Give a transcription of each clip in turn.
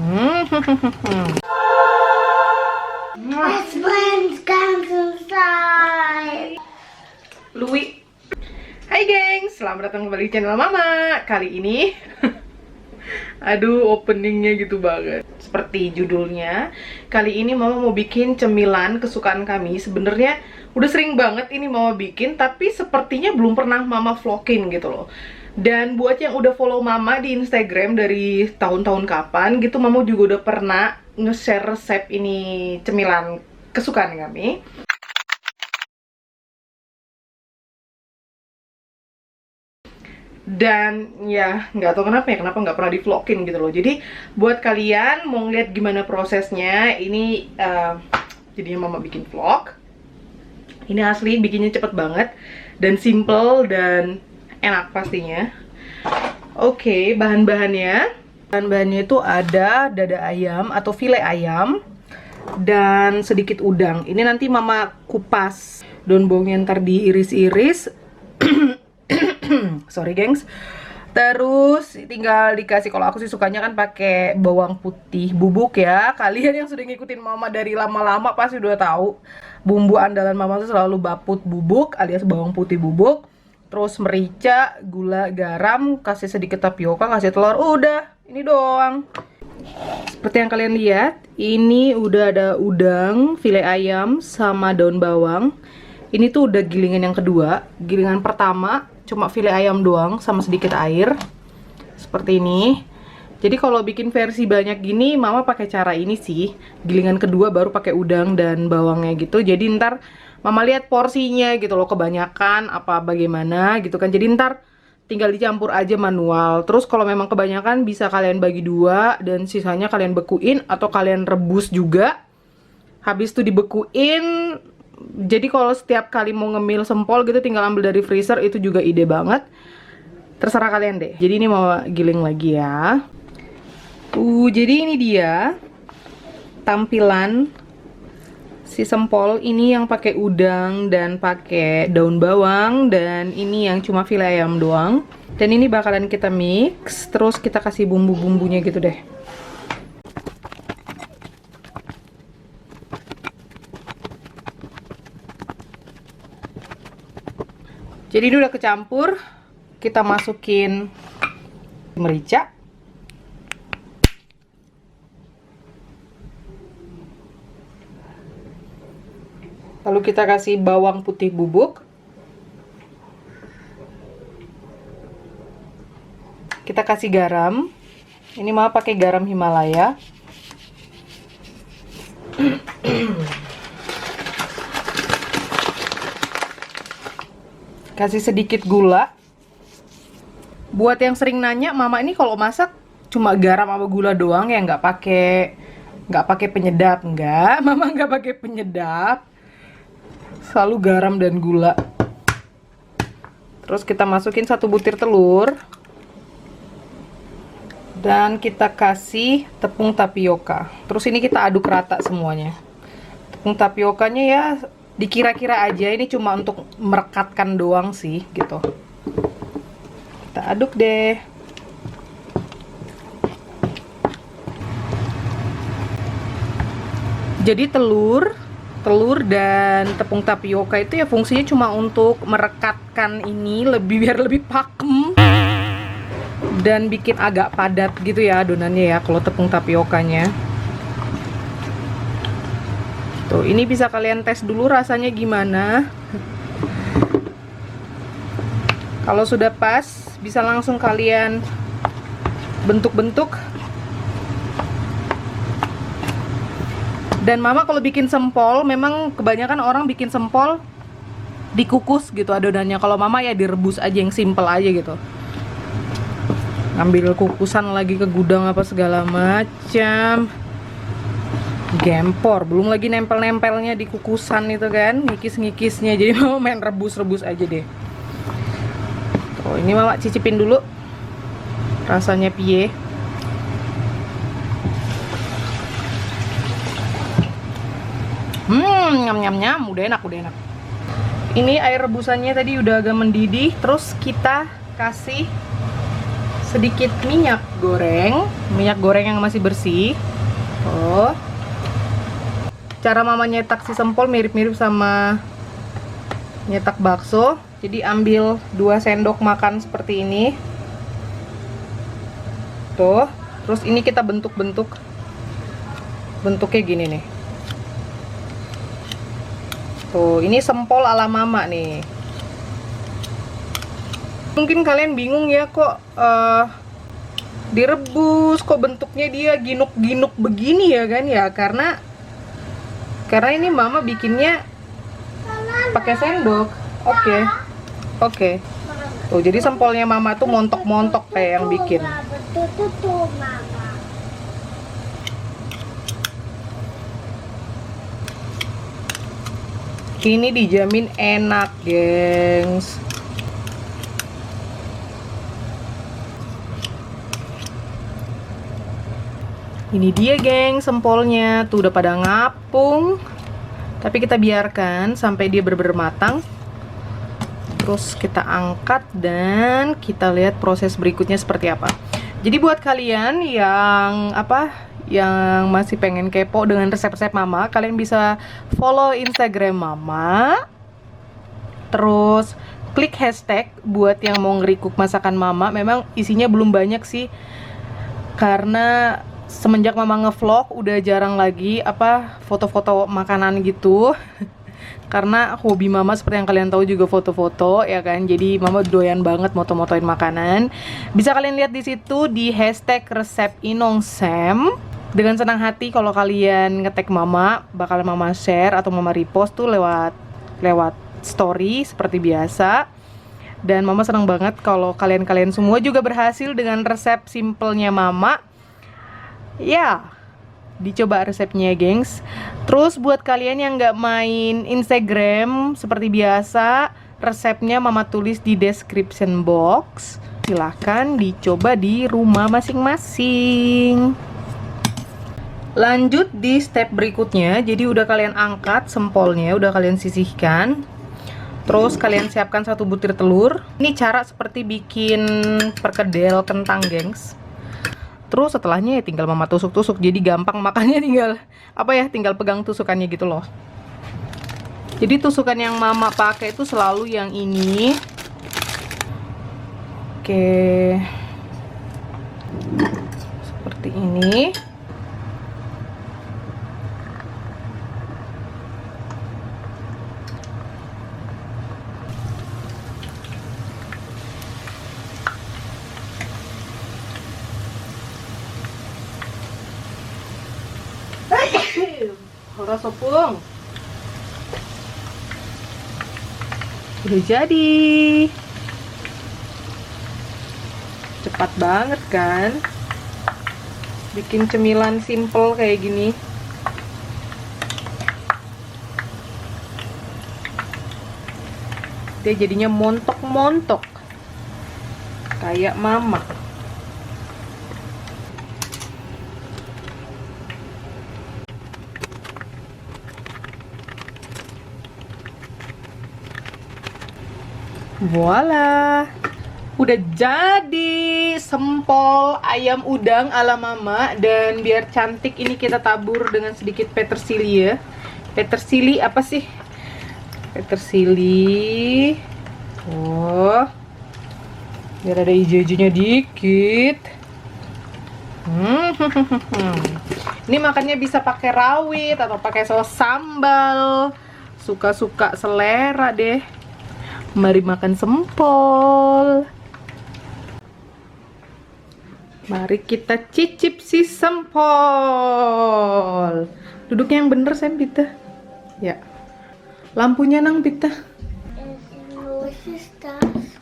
Husband's comes inside. Louis. Hai gengs, selamat datang kembali di channel Mama. Kali ini aduh, openingnya gitu banget. Seperti judulnya, kali ini Mama mau bikin cemilan kesukaan kami. Sebenarnya udah sering banget ini Mama bikin, tapi sepertinya belum pernah Mama vlogin gitu loh. Dan buat yang udah follow Mama di Instagram dari tahun-tahun kapan gitu, Mama juga udah pernah nge-share resep ini cemilan kesukaan kami. Dan ya nggak tahu kenapa nggak pernah di vlogin gitu loh. Jadi buat kalian mau ngeliat gimana prosesnya, ini jadinya Mama bikin vlog. Ini asli bikinnya cepet banget dan simple dan enak pastinya. Oke, bahan-bahannya itu ada dada ayam atau file ayam dan sedikit udang. Ini nanti Mama kupas, daun bawangnya ntar diiris-iris. Sorry gengs. Terus tinggal dikasih, kalau aku sih sukanya kan pakai bawang putih bubuk ya. Kalian yang sudah ngikutin Mama dari lama-lama pasti udah tahu bumbu andalan Mama tuh selalu baput bubuk alias bawang putih bubuk. Terus merica, gula, garam, kasih sedikit tapioka, kasih telur, udah, ini doang. Seperti yang kalian lihat, ini udah ada udang, file ayam, sama daun bawang. Ini tuh udah gilingan yang kedua. Gilingan pertama cuma file ayam doang sama sedikit air. Seperti ini. Jadi kalau bikin versi banyak gini, Mama pakai cara ini sih. Gilingan kedua baru pakai udang dan bawangnya gitu. Jadi ntar Mama lihat porsinya gitu loh, kebanyakan apa bagaimana gitu kan. Jadi ntar tinggal dicampur aja manual. Terus kalau memang kebanyakan bisa kalian bagi dua dan sisanya kalian bekuin atau kalian rebus juga. Habis itu dibekuin. Jadi kalau setiap kali mau ngemil sempol gitu tinggal ambil dari freezer, itu juga ide banget. Terserah kalian deh. Jadi ini mau giling lagi ya. Jadi ini dia tampilan si sempol ini, yang pakai udang dan pakai daun bawang, dan ini yang cuma file ayam doang. Dan ini bakalan kita mix, terus kita kasih bumbu-bumbunya gitu deh. Jadi ini udah kecampur, kita masukin merica. Lalu kita kasih bawang putih bubuk. Kita kasih garam. Ini Mama pakai garam Himalaya. Kasih sedikit gula. Buat yang sering nanya, Mama ini kalau masak cuma garam sama gula doang ya, nggak pakai penyedap. Nggak, Mama nggak pakai penyedap. Selalu garam dan gula. Terus kita masukin 1 butir telur. Dan kita kasih tepung tapioka. Terus ini kita aduk rata semuanya. Tepung tapiokanya ya dikira-kira aja, ini cuma untuk merekatkan doang sih gitu. Kita aduk deh. Jadi telur dan tepung tapioka itu ya fungsinya cuma untuk merekatkan ini biar lebih pakem dan bikin agak padat gitu ya adonannya ya kalau tepung tapiokanya. Tuh, ini bisa kalian tes dulu rasanya gimana. Kalau sudah pas, bisa langsung kalian bentuk-bentuk. Dan Mama kalau bikin sempol, memang kebanyakan orang bikin sempol dikukus gitu adonannya. Kalau Mama ya direbus aja, yang simple aja gitu. Ngambil kukusan lagi ke gudang apa segala macam. Gempor, belum lagi nempel-nempelnya di kukusan itu kan, ngikis-ngikisnya. Jadi Mama main rebus-rebus aja deh. Tuh, ini Mama cicipin dulu rasanya piye. Nyam-nyam-nyam, udah enak. Ini air rebusannya tadi udah agak mendidih. Terus kita kasih sedikit minyak goreng yang masih bersih. Oh, cara mama nyetak si sempol mirip-mirip sama nyetak bakso. Jadi ambil 2 sendok makan seperti ini. Tuh, terus ini kita bentuk-bentuk. Bentuknya gini nih. Tuh, ini sempol ala mama nih. Mungkin kalian bingung ya, kok direbus, kok bentuknya dia ginuk-ginuk begini ya kan ya, karena ini mama bikinnya pakai sendok. Oke. Tuh, jadi sempolnya mama tuh montok-montok kayak yang bikin. Ini dijamin enak, gengs. Ini dia, geng, sempolnya. Tuh udah pada ngapung. Tapi kita biarkan sampai dia benar-benar matang. Terus kita angkat dan kita lihat proses berikutnya seperti apa. Jadi buat kalian yang yang masih pengen kepo dengan resep-resep mama, kalian bisa follow Instagram mama. Terus klik hashtag buat yang mau nge-recook masakan mama. Memang isinya belum banyak sih, karena semenjak mama ngevlog udah jarang lagi foto-foto makanan gitu. Karena hobi mama seperti yang kalian tahu juga foto-foto ya kan. Jadi mama doyan banget moto-motoin makanan. Bisa kalian lihat di situ di hashtag resep Inongsem. Dengan senang hati kalau kalian nge-tag mama, bakalan mama share atau mama repost tuh lewat story seperti biasa. Dan mama senang banget kalau kalian semua juga berhasil dengan resep simpelnya mama. Ya, dicoba resepnya, gengs. Terus buat kalian yang nggak main Instagram seperti biasa, resepnya mama tulis di description box. Silahkan dicoba di rumah masing-masing. Lanjut di step berikutnya. Jadi udah kalian angkat sempolnya, udah kalian sisihkan. Terus kalian siapkan 1 butir telur. Ini cara seperti bikin perkedel kentang, gengs. Terus setelahnya ya tinggal mama tusuk-tusuk, jadi gampang makannya, tinggal pegang tusukannya gitu loh. Jadi tusukan yang mama pakai itu selalu yang ini. Oke. Seperti ini. Ora sopung. Udah jadi. Cepat banget kan? Bikin cemilan simple kayak gini. Dia jadinya montok-montok. Kayak mama. Voila, udah jadi sempol ayam udang ala mama. Dan biar cantik ini kita tabur dengan sedikit petersili ya. Petersili apa sih? Petersili. Oh, biar ada hijau-hijaunya dikit. Ini makannya bisa pakai rawit atau pakai saus sambal. Suka-suka selera deh. Mari makan sempol. Mari kita cicip si sempol. Duduknya yang bener, Sam, Pita. Ya. Lampunya nang, Pita.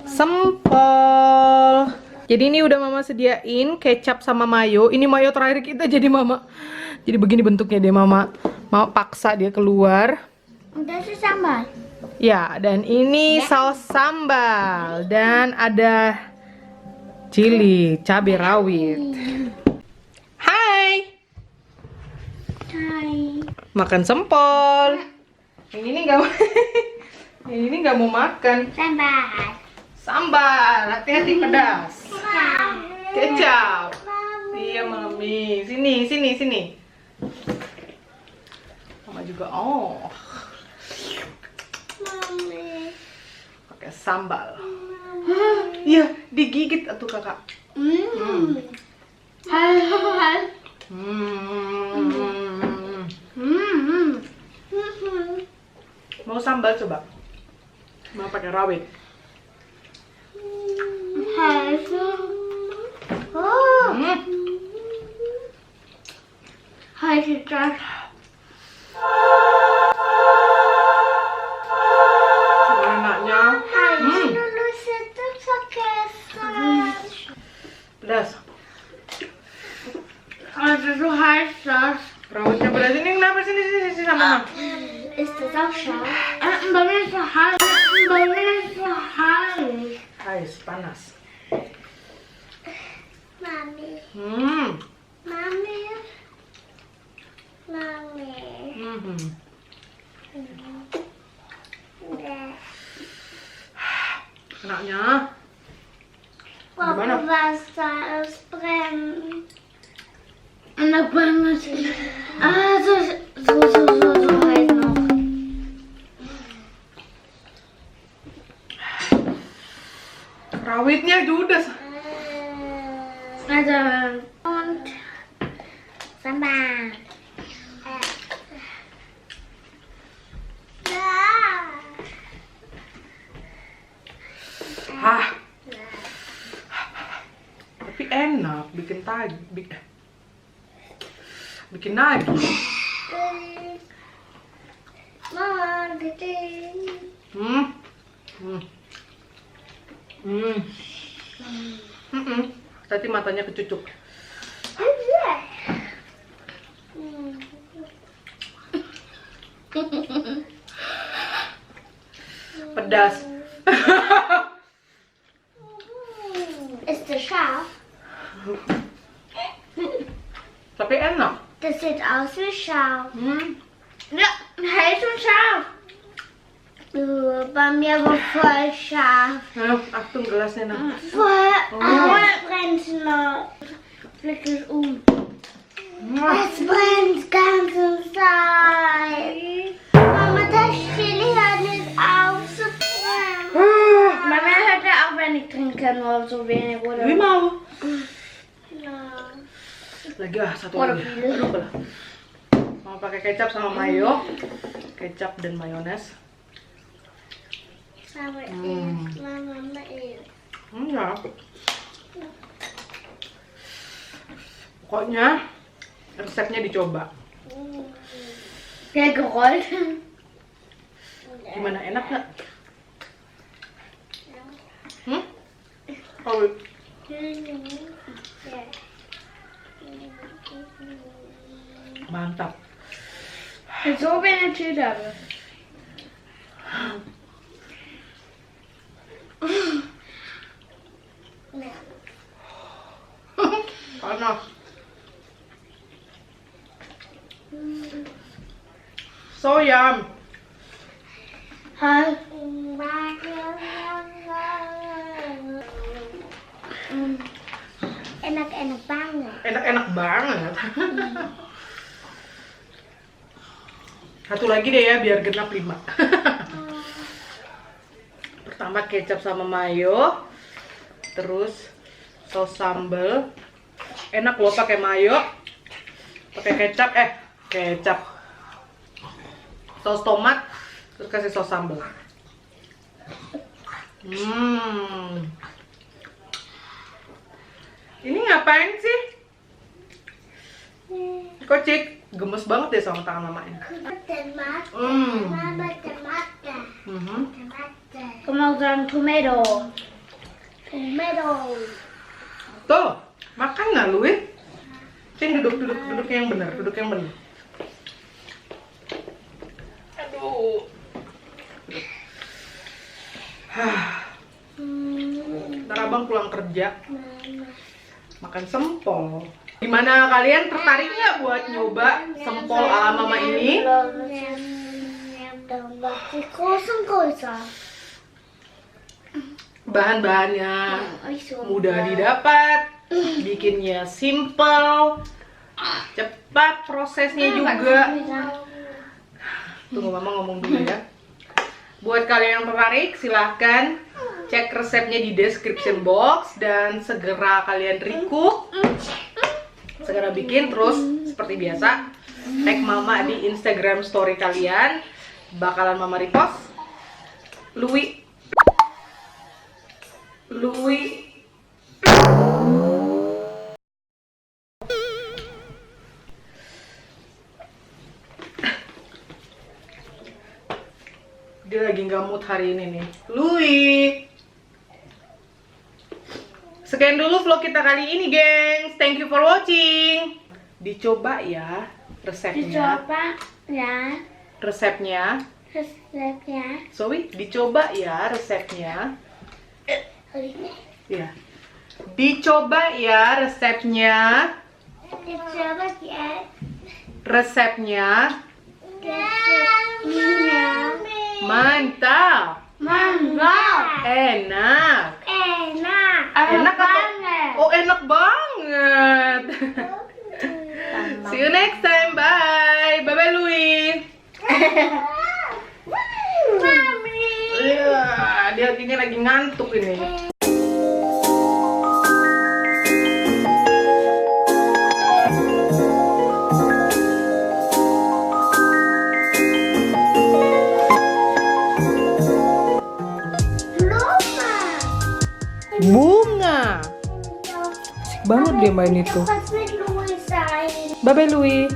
Sempol. Jadi ini udah mama sediain kecap sama mayo. Ini mayo terakhir kita, jadi mama. Jadi begini bentuknya deh, mama. Mau paksa dia keluar. Udah sih sambal. Ya, dan ini saus sambal dan ada cili, cabai rawit. Hai. Hai. Makan sempol. Yang ini nggak yang ini nggak mau makan. Sambal. Sambal, hati-hati pedas. Kecap. Mami. Iya, Mami. Sini. Mama juga. Oh. Mami. Pakai sambal. Iya, digigit atuh Kakak. Hal. Mau sambal coba? Mau pakai rawit? Oh. Hai Cicak. Enaknya. Dulu situ pakai saus. Pedas. Also heißt das. Rawitnya pedas. Ini kenapa sini sama? Ist das auch scharf? Bei mir ist es heiß. Bei mir ist es heiß. Ais, panas. Mami. Mami. Enaknya. Papa Wasser, es brennt. Enak banget. So heiß noch. Rawitnya judes. Also, und Sambal. Tapi enak bikin bikin nagi. Mama, gede. Tadi matanya kecucuk. Pedas. Ist das scharf? Tapi enak. Das sieht aus wie scharf. Ja, heiß und scharf. Bei mir war voll scharf. Achtung gelasnya nah. Voll brennt noch. Flick es um. Es brennt ganz inside. Mama, das Chili hört nicht auf zu brennen. Mama hört ja auch, wenn ich trinke, nur so wenig, oder? Gue mau. Ja. Lagi satu Waduh, lagi. pilih. Aduh, belah. Mau pakai kecap sama mayo. Kecap dan mayones. Mama is. Enggak. Pokoknya resepnya dicoba. Der gerollt. Gimana, enak nggak? Oh, mantap. So wie eine Tüte. Panas. So yum. Hai. Enak-enak banget. Enak-enak banget. Satu lagi deh ya biar genap 5. Pertama kecap sama mayo, terus saus sambal. Enak loh pakai mayo, pakai kecap, saus tomat, terus kasih saus sambal. Ini ngapain sih? Kocik, gemes banget deh sama tangan mamanya. Kemudian tomato. Tuh, makan nggak lu? Cing duduk yang benar, Aduh. Ntar abang pulang kerja, makan sempol. Gimana kalian tertarik nggak buat nyoba sempol ala mama ini? Bahan-bahannya mudah didapat, Bikinnya simple, cepat prosesnya juga. Tunggu mama ngomong dulu ya. Buat kalian yang tertarik silahkan cek resepnya di description box dan segera kalian recook, segera bikin. Terus seperti biasa tag mama di Instagram story kalian, bakalan mama repost. Louis dia lagi nggak mood hari ini nih. Louis, sekian dulu vlog kita kali ini, gengs. Thank you for watching. Dicoba ya resepnya. Dicoba ya Resepnya. Zoe, dicoba ya resepnya. Ya. Dicoba ya resepnya. Dicoba ya Resepnya. resepnya. Mantap. Mantap. Enak. Enak. Enak atau- banget. Oh, enak banget. See you next time. Bye. Bye bye Louis. Mami. Iya, dia kayaknya lagi ngantuk ini. Bunga. Asik banget dia main itu. Pas with Louis. Bye bye Louis.